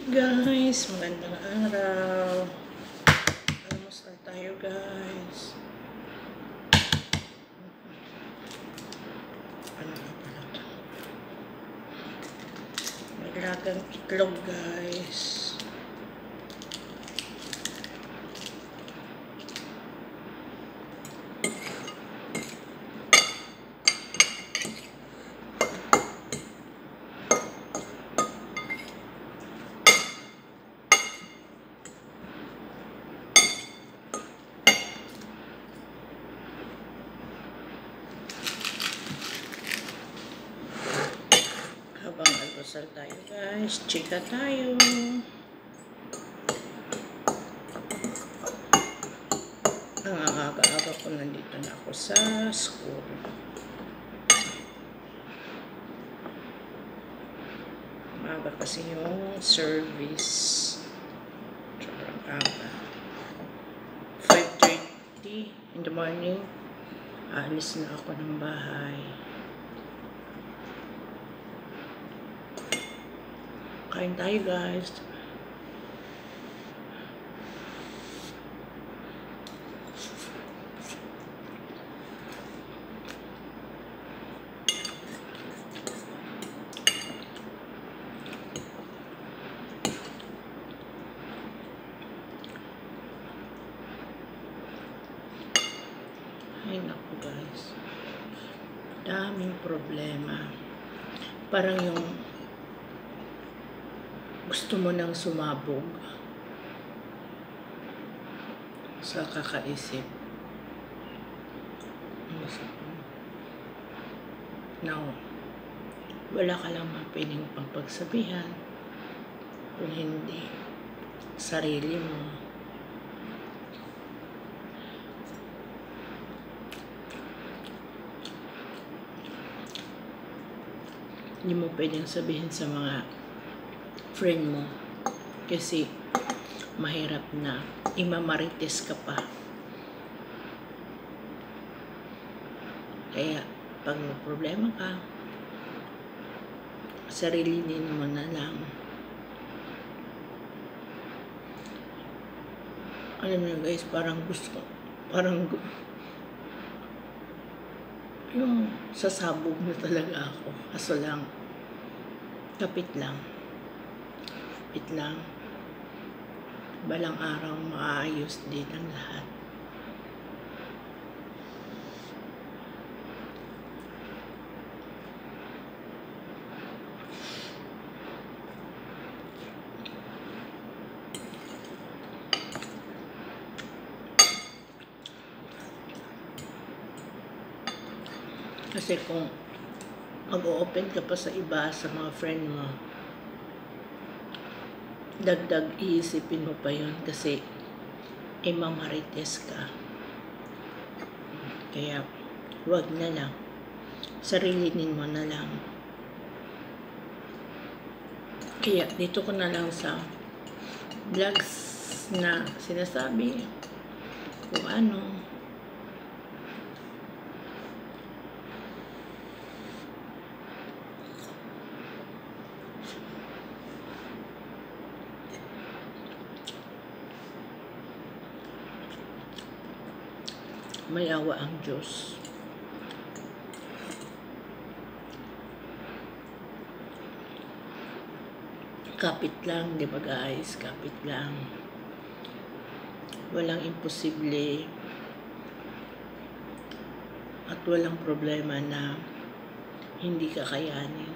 Guys, magandang araw. Almusal tayo, guys. Ano nga pala ito? Maglagang itlog, guys. Habang almusal tayo, guys, chika tayo. Ang aga-aga ko nandito na ako sa school. Maaga kasi yung service. Sobrang aga. 5:30 in the morning. Aalis na ako ng bahay. Kain tayo, guys. Ay, naku, guys. Daming problema. Parang yung gusto mo nang sumabog sa kakaisip. Now, wala ka lang pwedeng pagpagsabihan kung hindi sarili mo. Hindi mo pwedeng sabihin sa mga friend mo kasi mahirap na imamarites ka pa. Kaya pag may problema ka, sarilinin mo na lang. Alam niyo, guys, parang yung sasabog na talaga ako. Kaso lang, kapit lang. Balang araw maayos din ang lahat. Kasi kung mag-o-open ka pa sa iba, sa mga friend mo, dagdag iisipin mo pa yun kasi imamarites ka. Kaya wag na lang. Sarilinin mo na lang. Kaya dito ko na lang sa vlogs na sinasabi kung ano. May awa ang Diyos. Kapit lang, di ba, guys? Kapit lang. Walang imposible at walang problema na hindi kakayanin.